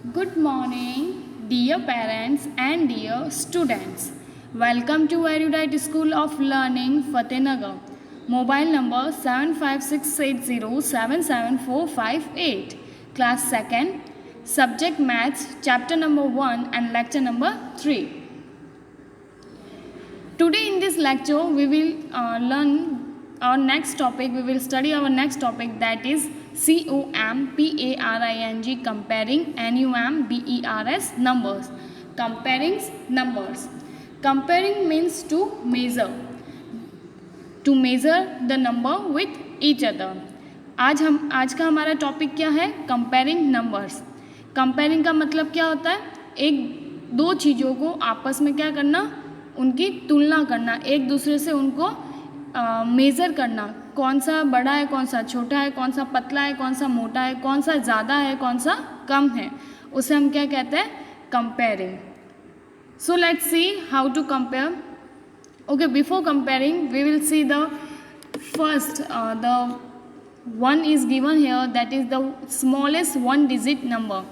Good morning, dear parents and dear students. Welcome to Erudite School of Learning, Fatehnagar. Mobile number 7568077458. Class 2nd. Subject Maths, Chapter number 1 and Lecture number 3. Today in this lecture we will learn our next topic. We will study our next topic, that is COMPARING, comparing NUMBERS, numbers. Comparing numbers. Comparing means to measure the number with each other. आज का हमारा topic क्या है? Comparing numbers. Comparing का मतलब क्या होता है? एक दो चीज़ों को आपस में क्या करना, उनकी तुलना करना, एक दूसरे से उनको मेज़र करना, कौन सा बड़ा है, कौन सा छोटा है, कौन सा पतला है, कौन सा मोटा है, कौन सा ज़्यादा है, कौन सा कम है, उसे हम क्या कहते हैं? Comparing. So let's see how to compare. Okay, before comparing we will see the first, the one is given here, that is the smallest one digit number.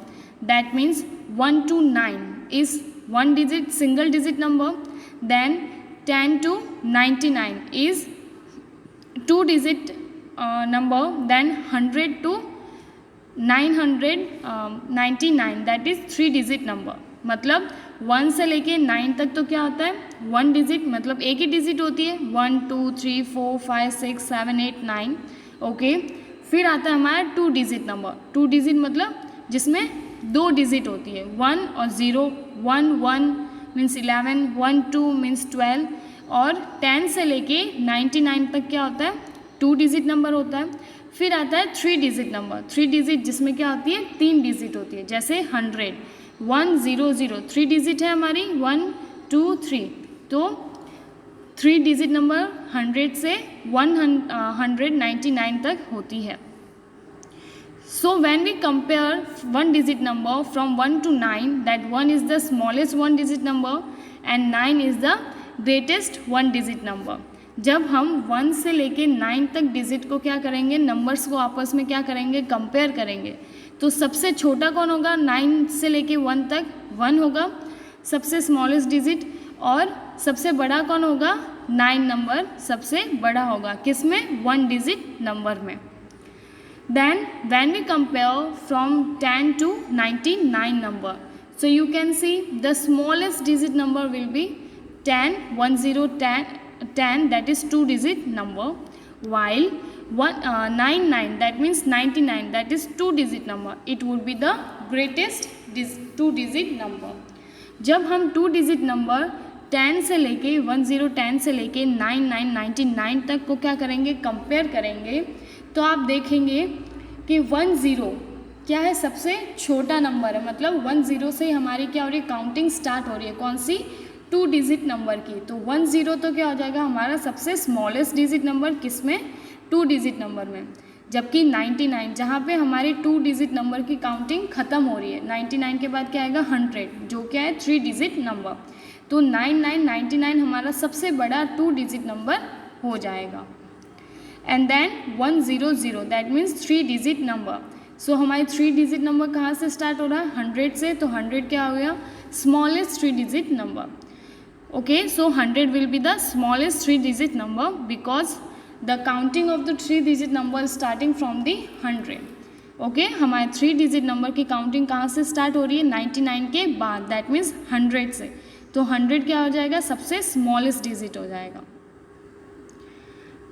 That means 1 to 9 is one digit, single digit number. Then 10 to 99 is two digit number. Then 100 to 999, that is three digit number. मतलब 1 से लेके 9 तक तो क्या होता है? One digit, मतलब एक ही डिजिट होती है. 1 2 3 4 5 6 7 8 9. ओके, फिर आता है हमारा to digit number. Two digit मतलब जिसमें दो डिजिट होती है, 1 और 0. 1 1 मीन्स 11, 1 2 मीन्स 12, और 10 से लेके 99 तक क्या होता है? टू डिजिट नंबर होता है. फिर आता है three digit number. Three digit जिसमें क्या होती है? तीन डिजिट होती है. जैसे 100, 1 0 0, थ्री डिजिट है हमारी, 1 2 3. तो थ्री डिजिट नंबर 100 से 199 तक होती है. So when we compare one digit number from 1 to 9, that 1 is the smallest one digit number and 9 is the greatest one digit number. जब हम 1 से लेके 9 तक डिजिट को क्या करेंगे, नंबर्स को आपस में क्या करेंगे? कंपेयर करेंगे. तो सबसे छोटा कौन होगा? 9 से लेके 1 तक 1 होगा, सबसे स्मॉलेस्ट डिजिट. और सबसे बड़ा कौन होगा? 9 नंबर सबसे बड़ा होगा. किस में? वन डिजिट नंबर में. Then when we compare from 10 to 99 number, so you can see the smallest digit number will be 10. 1 0 10, that is two digit number, while 99, that means 99, that is two digit number. It would be the greatest two digit number. जब हम two digit number 10 से लेके 10 से लेके 99 तक को क्या करेंगे? कंपेयर करेंगे. तो आप देखेंगे कि 10 क्या है? सबसे छोटा नंबर है. मतलब 10 से हमारी क्या हो रही है? काउंटिंग स्टार्ट हो रही है. कौन सी? टू डिजिट नंबर की. तो 10 तो क्या हो जाएगा? हमारा सबसे स्मॉलेस्ट डिजिट नंबर. किस में? टू डिजिट नंबर में. जबकि 99 जहाँ पे हमारी टू डिजिट नंबर की काउंटिंग ख़त्म हो रही है. 99 के बाद क्या आएगा? 100, जो क्या है? Three digit number. तो 99 हमारा सबसे बड़ा टू डिजिट नंबर हो जाएगा. And then 100, that means three digit number. So हमारी थ्री डिजिट नंबर कहाँ से स्टार्ट हो रहा है? 100 से. तो 100 क्या हो गया? Smallest three digit number. Okay, so 100 will be the smallest three digit number because the counting of the three digit number is starting from the 100. Okay, हमारे थ्री डिजिट नंबर की काउंटिंग कहाँ से स्टार्ट हो रही है? 99 के बाद, that means 100 से. तो 100 क्या हो जाएगा? सबसे स्मॉलेस्ट डिजिट हो जाएगा.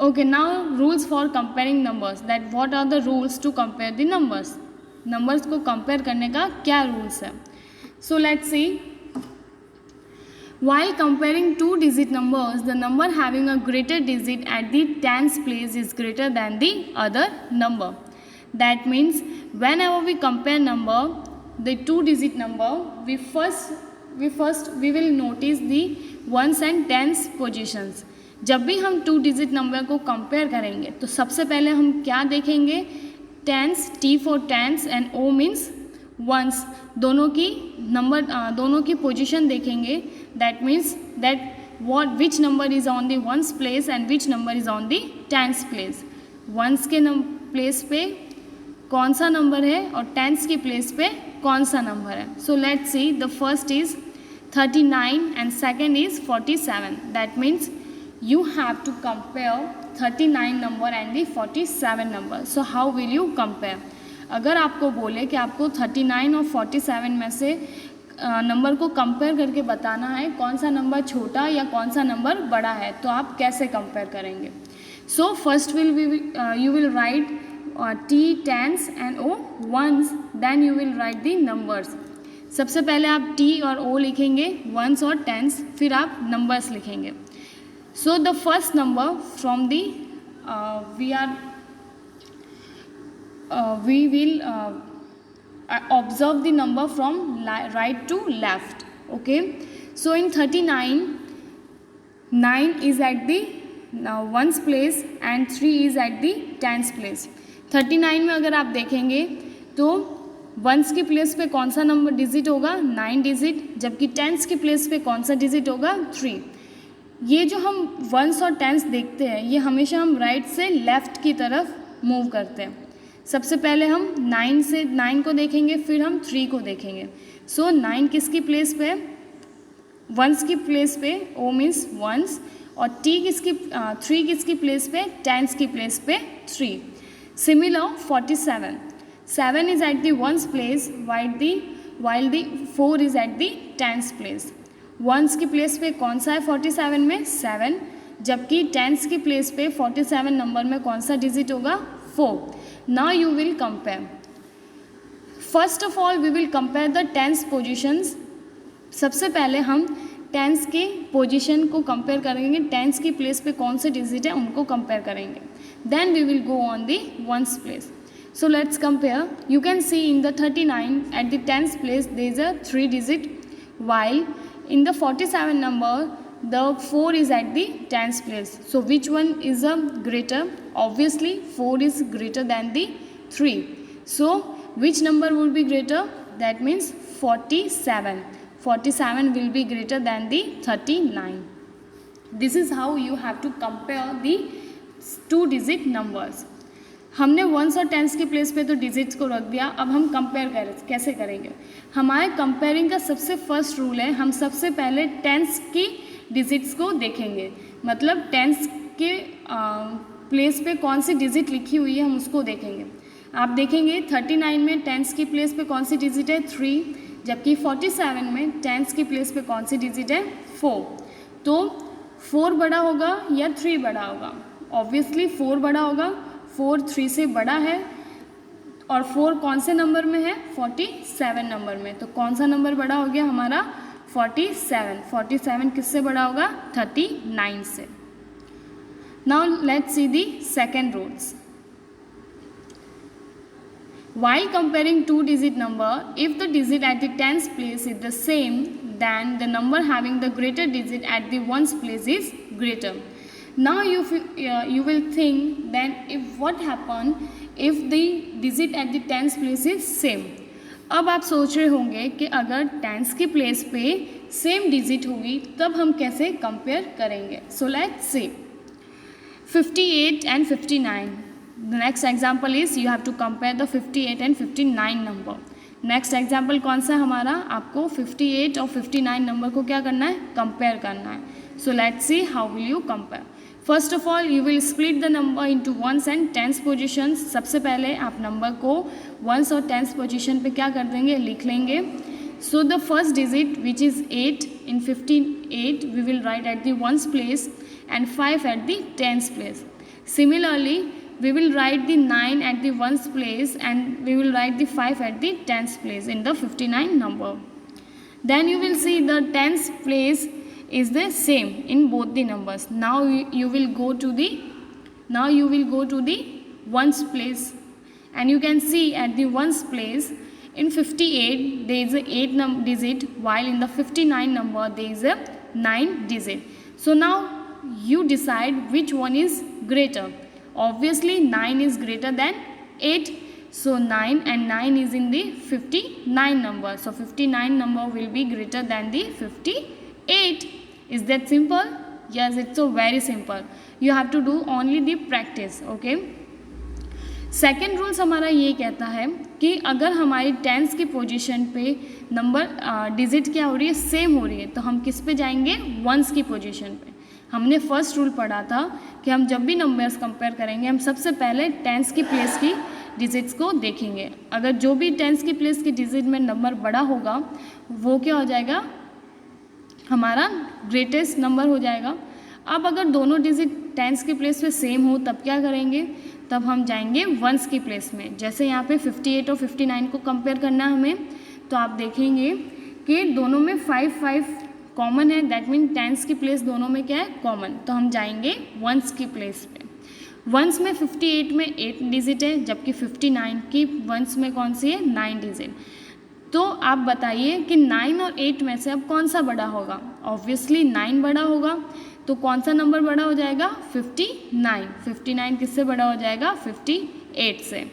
Okay, now rules for comparing numbers, that what are the rules to compare the numbers. Numbers को कंपेयर करने का क्या रूल्स है? So let's see. While comparing two digit numbers, the number having a greater digit at the tens place is greater than the other number. That means whenever we compare number, the two digit number, we will notice the ones and tens positions. जब भी हम two digit number को compare करेंगे तो सबसे पहले हम क्या देखेंगे? Tens, T for tens and O means ones, दोनों की पोजीशन देखेंगे. That means that which number is on the ones place and which number is on the tens place. Ones के प्लेस पे कौन सा नंबर है और टेंस की प्लेस पे कौन सा नंबर है. So let's C, the first is 39 and second is 47. That means you have to compare 39 number and the 47 number. So how will you compare? अगर आपको बोले कि आपको 39 और 47 में से नंबर को कंपेयर करके बताना है कौन सा नंबर छोटा या कौन सा नंबर बड़ा है, तो आप कैसे कंपेयर करेंगे? So first you will write T tens and O ones, then you will write the numbers. सबसे पहले आप T और O लिखेंगे, वंस और टेंस, फिर आप नंबर्स लिखेंगे. So the first number from the we will observe the number from right to left. Okay, so in 39, 9 is at the ones place and 3 is at the tens place. 39 में अगर आप देखेंगे तो once की place पे कौन सा number digit होगा? 9 डिजिट. जबकि टेंस की प्लेस पे कौन सा डिजिट होगा? 3. ये जो हम वंस और टेंस देखते हैं ये हमेशा हम राइट से लेफ़्ट की तरफ मूव करते हैं. सबसे पहले हम 9 को देखेंगे, फिर हम 3 को देखेंगे. सो 9 किसकी प्लेस पे? वंस की प्लेस पे, ओ मीन्स वंस, और 3 किसकी प्लेस पे? टेंस की प्लेस पे 3. Similar 47. 7 is at the ones place while the 4 is at the tens place. Ones की प्लेस पे कौन सा है 47 में? 7. जबकि टेंस की प्लेस पे 47 नंबर में कौन सा डिजिट होगा? 4. Now you will compare. First of all we will compare the tens positions. सबसे पहले हम टेंस के पोजीशन को कंपेयर करेंगे, टेंस की प्लेस पे कौन से डिजिट है उनको कंपेयर करेंगे. Then we will go on the ones place. So let's compare. You can see in the 39 at the tens place there is a 3 digit, while in the 47 number the 4 is at the tens place. So which one is a greater? Obviously 4 is greater than the 3. So which number will be greater? That means 47. 47 will be greater than the 39. This is how you have to compare the 2 digit numbers. हमने once और tense की place पे तो digits को रख दिया. अब हम कंपेयर कैसे करेंगे? हमारे कंपेयरिंग का सबसे फर्स्ट रूल है, हम सबसे पहले टेंस की डिजिट्स को देखेंगे. मतलब टेंस के प्लेस पे कौन सी डिजिट लिखी हुई है हम उसको देखेंगे. आप देखेंगे 39 में टेंस की प्लेस पे कौन सी डिजिट है? 3. जबकि 47 में टेंस की प्लेस पे कौन सी डिजिट है? 4. तो 4 बड़ा होगा या 3 बड़ा होगा? ऑब्वियसली 4 बड़ा होगा. 4 3 से बड़ा है, और 4 कौन से नंबर में है? 47 नंबर में. तो कौन सा नंबर बड़ा हो गया हमारा? 47. 47 किससे बड़ा होगा? 39 से. Now let's see the second rules. While comparing 2 digit number, if the digit at the tens place is the same, then the number having the greater digit at the ones place is greater. Now you will think then if what happen if the digit at the tens place is same. अब आप सोच रहे होंगे कि अगर tense की place पे same digit होगी तब हम कैसे कंपेयर करेंगे. सो let's C 58 and 59. The next example is you have to compare the 58 and 59 number. Next example कौन सा हमारा? आपको 58 और 59 नंबर को क्या करना है? कंपेयर करना है. So let's see how will you compare. First of all you will split the number into ones and tens positions. सबसे पहले आप नंबर को वंस और टेंस पोजीशन पे क्या कर देंगे? लिख लेंगे. So the first digit which is 8 in 58 we will write at the ones place and 5 at the tens place. Similarly we will write the 9 at the ones place and we will write the 5 at the tens place in the 59 number. Then you will see the tens place is the same in both the numbers. Now you will go to the ones place, and you can see at the ones place in 58 there is a 8 digit, while in the 59 number there is a 9 digit. So now you decide which one is greater. Obviously 9 is greater than 8. So 9 and 9 is in the 59 number. So 59 number will be greater than the 58. Is that simple? Yes, it's so very simple. You have to do only the practice. Okay. Second rules हमारा ये कहता है कि अगर हमारी tense की position पे number digit क्या हो रही है, सेम हो रही है, तो हम किस पे जाएंगे, वंस की पोजीशन पे। हमने फर्स्ट रूल पढ़ा था कि हम जब भी नंबर्स कंपेयर करेंगे हम सबसे पहले टेंस की प्लेस की डिजिट्स को देखेंगे। अगर जो भी टेंस की प्लेस की डिजिट में नंबर बड़ा होगा वो क्या हो जाएगा, हमारा ग्रेटेस्ट नंबर हो जाएगा। अब अगर दोनों डिजिट टेंस की प्लेस पे सेम हो तब क्या करेंगे, तब हम जाएंगे वंस की प्लेस में। जैसे यहाँ पे 58 और 59 को कंपेयर करना है हमें, तो आप देखेंगे कि दोनों में 5 कॉमन है, दैट मीन टेंस की प्लेस दोनों में क्या है, कॉमन, तो हम जाएंगे वंस की प्लेस पे। वंस में 58 में 8 डिजिट है, जबकि 59 की वंस में कौन सी है, 9 डिजिट। तो आप बताइए कि 9 और 8 में से अब कौन सा बड़ा होगा, ऑब्वियसली 9 बड़ा होगा, तो कौन सा नंबर बड़ा हो जाएगा, 59। 59 किससे बड़ा हो जाएगा, 58 से।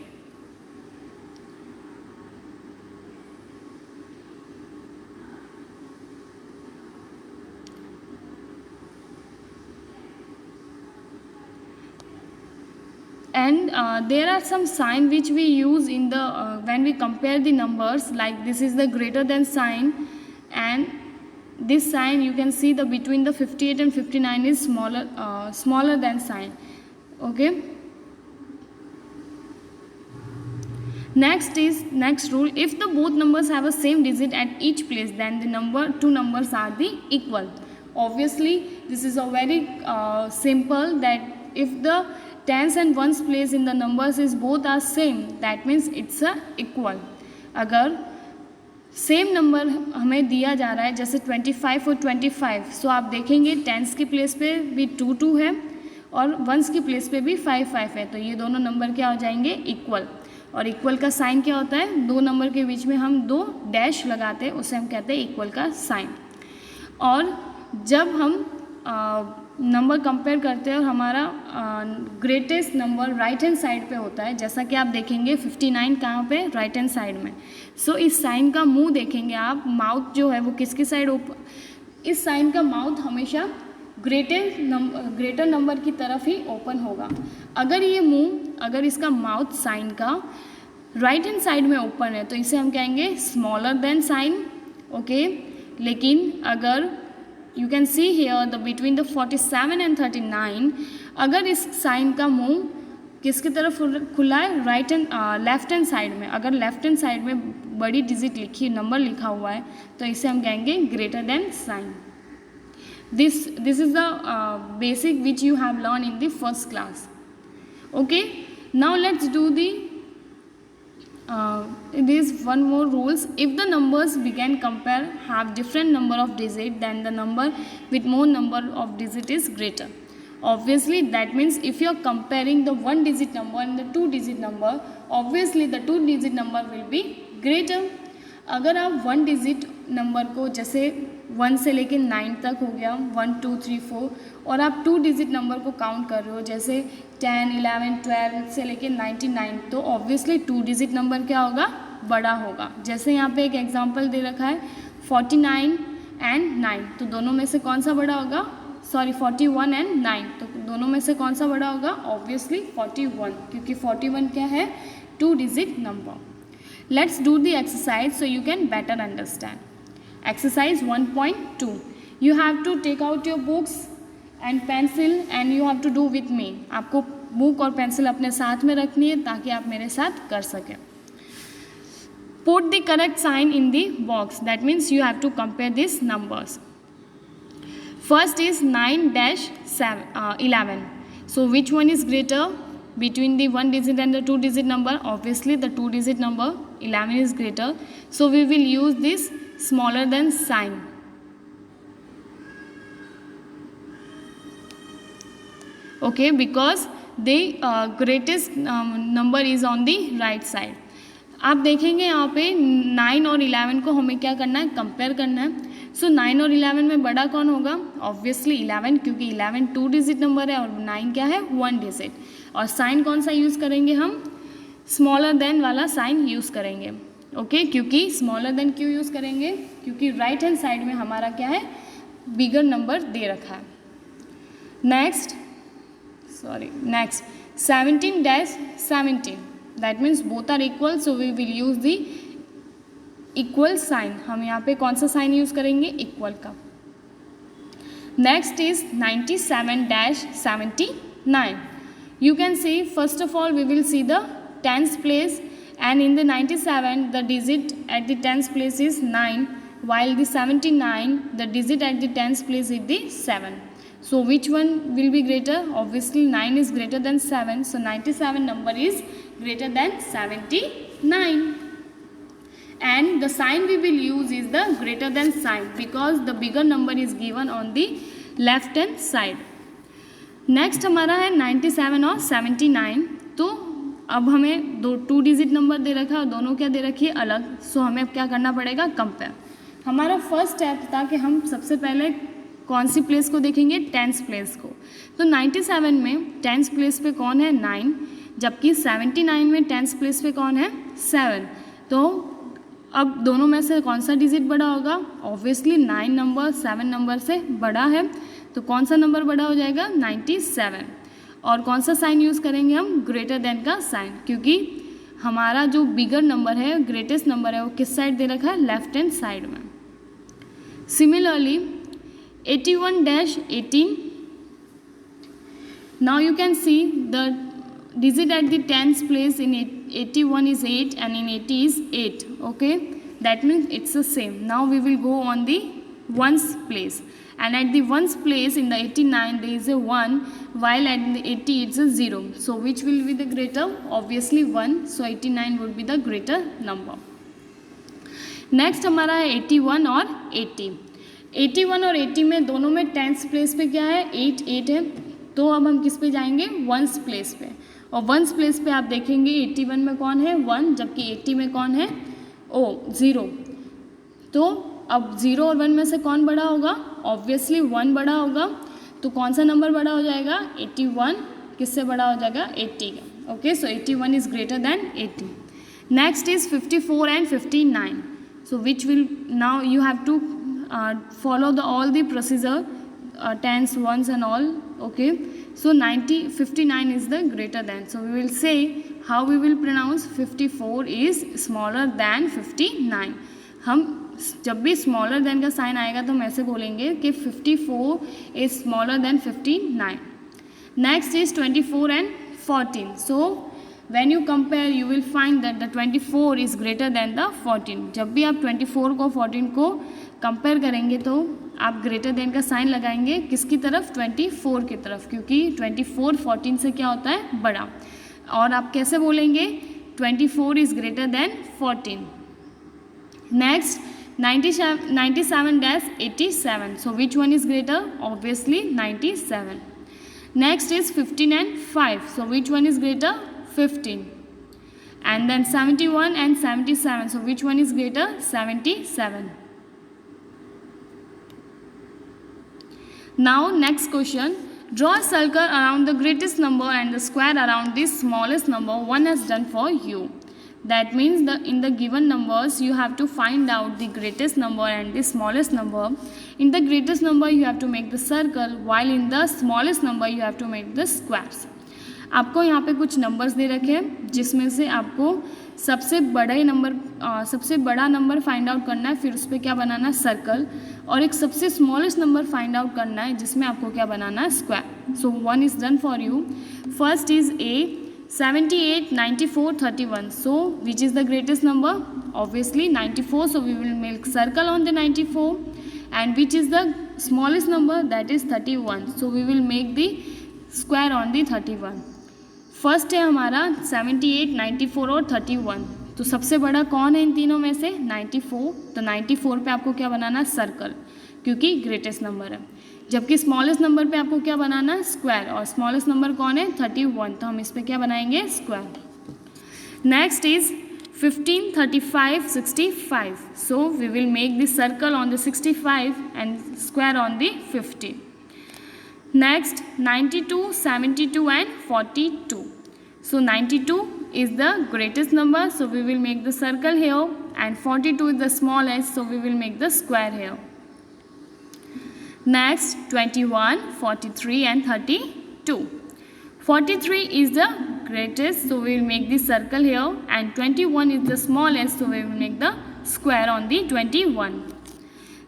And there are some sign which we use in the when we compare the numbers, like this is the greater than sign, and this sign you can see the between the 58 and 59 is smaller than sign. Okay, next rule, if the both numbers have a same digit at each place, then the two numbers are the equal. Obviously this is a very simple, that if the tens and ones place in the numbers is both are same, that means it's a equal. अगर same number हमें दिया जा रहा है जैसे 25 और 25, सो आप देखेंगे टेंस की प्लेस पे भी 2 है और वंस की प्लेस पे भी 5 है, तो ये दोनों नंबर क्या हो जाएंगे, इक्वल। और इक्वल का साइन क्या होता है, दो नंबर के बीच में हम 2 डैश लगाते हैं, उसे हम कहते हैं इक्वल का साइन। और जब हम नंबर कंपेयर करते हैं और हमारा greatest number right hand side पे होता है, जैसा कि आप देखेंगे 59 कहाँ पे, राइट हैंड साइड में। सो इस साइन का मुंह देखेंगे आप, माउथ जो है वो किसकी साइड ओपन, इस साइन का माउथ हमेशा ग्रेटर नंबर की तरफ ही ओपन होगा। अगर ये मुंह, अगर इसका माउथ साइन का राइट हैंड साइड में ओपन है तो इसे हम कहेंगे स्मॉलर देन साइन। ओके, लेकिन अगर you can see here the between the 47 and 39, अगर इस साइन का मुंह किसकी तरफ खुला है, right and left hand side में, अगर लेफ्ट हैंड साइड में बड़ी डिजिट लिखी, नंबर लिखा हुआ है, तो इसे हम कहेंगे greater than sign. This is the basic which you have learn in the first class. Okay, now let's do the there is one more rules. If the numbers we can compare have different number of digit, then the number with more number of digit is greater. Obviously that means if you are comparing the 1 digit number and the 2 digit number, obviously the 2 digit number will be greater. अगर आप 1 digit number को, जैसे 1 से लेके 9 तक हो गया, 1 2 3 4, और आप 2 डिजिट नंबर को काउंट कर रहे हो जैसे 10 11 12 से लेके 99, तो ऑब्वियसली 2 डिजिट नंबर क्या होगा, बड़ा होगा। जैसे यहाँ पे एक एग्जांपल दे रखा है 49 एंड 9, तो दोनों में से कौन सा बड़ा होगा, सॉरी 41 एंड 9, तो दोनों में से कौन सा बड़ा होगा, ऑब्वियसली 41, क्योंकि 41 क्या है, 2 digit number. Let's do the exercise so you can better understand. Exercise 1.2. You have to take out your books and pencil and you have to do with me. आपको बुक और पेंसिल अपने साथ में रखनी है ताकि आप मेरे साथ कर सकें। Put the correct sign in the box. That means you have to compare these numbers. First is 9-11. So which one is greater between the 1 digit and the 2 digit number? Obviously the 2 digit number 11 is greater, so we will use this smaller than sign. Okay, because the greatest number is on the right side. आप देखेंगे यहाँ पे 9 और 11 को हमें क्या करना है, कंपेयर करना है। सो 9 और 11 में बड़ा कौन होगा, ऑब्वियसली 11, क्योंकि 11 2 डिजिट नंबर है और 9 क्या है, 1 डिजिट। और साइन कौन सा यूज़ करेंगे हम, स्मॉलर देन वाला साइन यूज़ करेंगे। ओके, क्योंकि स्मॉलर देन क्यों यूज़ करेंगे, क्योंकि राइट हैंड साइड में हमारा क्या है, बिगर नंबर दे रखा है। Next 17-17, that means both are equal, so we will use the equal sign. हम यहाँ पे कौन सा साइन यूज़ करेंगे? इक्वल का. Next is 97-79. You can see, first of all we will see the tens place, and in the 97 the digit at the tens place is 9, while the 79 the digit at the tens place is the 7. So which one will be greater? Obviously 9 is greater than 7, so 97 number is greater than 79. And the sign we will use is the greater than sign, because the bigger number is given on the left hand side. Next हमारा है 97 और 79. तो अब हमें दो 2 digit number दे रखा है और दोनों क्या दे रखी है? अलग. सो हमें अब क्या करना पड़ेगा? कंपेयर. हमारा फर्स्ट स्टेप था कि हम सबसे पहले कौन सी प्लेस को देखेंगे? टेंस प्लेस को. तो 97 में टेंस प्लेस पे कौन है? 9, जबकि 79 में टेंस प्लेस पे कौन है? 7. तो अब दोनों में से कौन सा डिजिट बड़ा होगा? ऑब्वियसली 9 नंबर 7 नंबर से बड़ा है, तो कौन सा नंबर बड़ा हो जाएगा? 97. और कौन सा साइन यूज़ करेंगे हम? ग्रेटर देन का साइन, क्योंकि हमारा जो बिगर नंबर है, ग्रेटेस्ट नंबर है, वो किस साइड दे रखा है? लेफ्ट हैंड साइड में. Similarly 81-18. Now you can see the digit at the tens place in 81 is 8 and in 80 is 8. Okay, that means it's the same. Now we will go on the ones place, and at the ones place in the 89 there is a 1, while at the 80 it's a 0. So which will be the greater? Obviously 1. So 89 would be the greater number. Next हमारा है 81 और 80. 81 और 80 में दोनों में tens place पे क्या है? 8 है. तो अब हम किस पे जाएंगे? वंस प्लेस पे. और वंस प्लेस पे आप देखेंगे 81 में कौन है? 1, जबकि 80 में कौन है? 0. तो अब 0 और 1 में से कौन बड़ा होगा? ऑब्वियसली 1 बड़ा होगा. तो कौन सा नंबर बड़ा हो जाएगा? 81. किससे बड़ा हो जाएगा? 80 का. Okay, so 81 is greater than 80. Next is 54 and 59. So which will now you have to follow all the procedure, tens, ones and all. Okay, so 59 is the greater than. So we will say how we will pronounce 54 is smaller than 59. हम जब भी smaller than का sign आएगा तो हम ऐसे बोलेंगे कि 54 is smaller than 59. Next is 24 and 14. So when you compare you will find that the 24 is greater than the 14. जब भी आप 24 को 14 को कंपेयर करेंगे तो आप ग्रेटर देन का साइन लगाएंगे किसकी तरफ? 24 की तरफ, क्योंकि 24 14 से क्या होता है? बड़ा. और आप कैसे बोलेंगे? 24 is greater then 14. Next 97-87. So which one is greater? Obviously 97. Next is 15 and 5. So which one is greater? 15. And then 71 and 77. So which one is greater? 77. Now next question. Draw a circle around the greatest number and the square around the smallest number. One has done for you. That means in the given numbers you have to find out the greatest number and the smallest number. In the greatest number you have to make the circle, while in the smallest number you have to make the squares. आपको यहाँ पे कुछ numbers they रखे हैं जिसमें से आपको सबसे बड़ा नंबर फाइंड आउट करना है, फिर उस पर क्या बनाना है? सर्कल. और एक सबसे स्मॉलेस्ट नंबर फाइंड आउट करना है जिसमें आपको क्या बनाना है? Square. So one is done for you. First is a 78, 94, 31. So which is the greatest number? Obviously 94. So we will make circle on the 94. And which is the smallest number? That is 31. So we will make the square on the 31. First है हमारा 78, 94 और 31. तो सबसे बड़ा कौन है इन तीनों में से? 94. तो 94 पे आपको क्या बनाना है? सर्कल, क्योंकि ग्रेटेस्ट नंबर है. जबकि स्मॉलेस्ट नंबर पे आपको क्या बनाना है? स्क्वायर. और स्मॉलेस्ट नंबर कौन है? 31. तो हम इस पर क्या बनाएंगे? Square. Next is 15, 35, 65. So we will make the circle on the 65 and square on the 50. Next 92, 72 and 42. So 92 is the greatest number, so we will make the circle here, and 42 is the smallest, so we will make the square here. Next 21, 43 and 32. 43 is the greatest, so we will make the circle here, and 21 is the smallest, so we will make the square on the 21.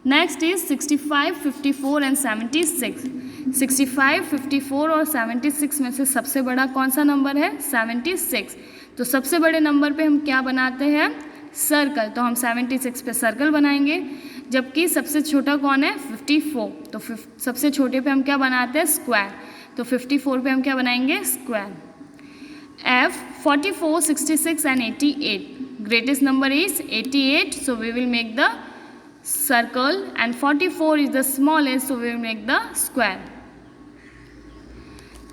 Next is 65, 54 and 76. 65, 54 और 76 में से सबसे बड़ा कौन सा number है? 76. तो सबसे बड़े नंबर पे हम क्या बनाते हैं? सर्कल. तो हम 76 पे सर्कल बनाएंगे. जबकि सबसे छोटा कौन है? 54. तो सबसे छोटे पे हम क्या बनाते हैं? स्क्वायर. तो 54 पे हम क्या बनाएंगे? Square. F 44, 66 and 88. Greatest number is 88, so we will make the circle, and 44 is the smallest, so we will make the square.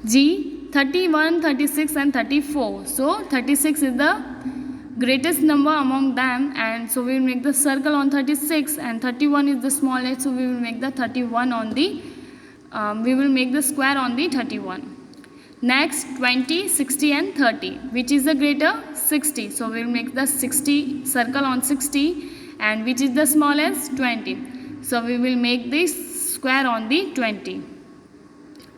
G 31, 36 and 34. So 36 is the greatest number among them, and so we will make the circle on 36, and 31 is the smallest, so we will make the 31 on the we will make the square on the 31. Next 20, 60 and 30. Which is the greater? 60. So we will make the 60 circle on 60, and which is the smallest? 20. So we will make this square on the 20.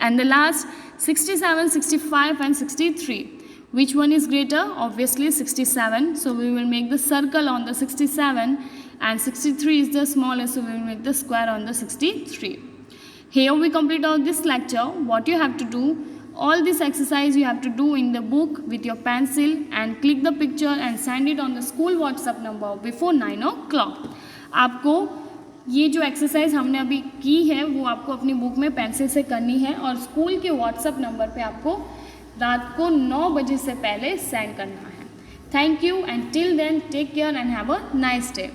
And the last 67, 65 and 63. Which one is greater? Obviously 67. So we will make the circle on the 67, and 63 is the smallest, so we will make the square on the 63. Here we complete all this lecture. What you have to do, all this exercise you have to do in the book with your pencil, and click the picture and send it on the school WhatsApp number before 9 o'clock. आपको ये जो exercise हमने अभी की है वो आपको अपनी बुक में पेंसिल से करनी है, और स्कूल के व्हाट्सएप नंबर पे आपको रात को 9 बजे से पहले सेंड करना है. Thank you, and till then take care and have a nice day.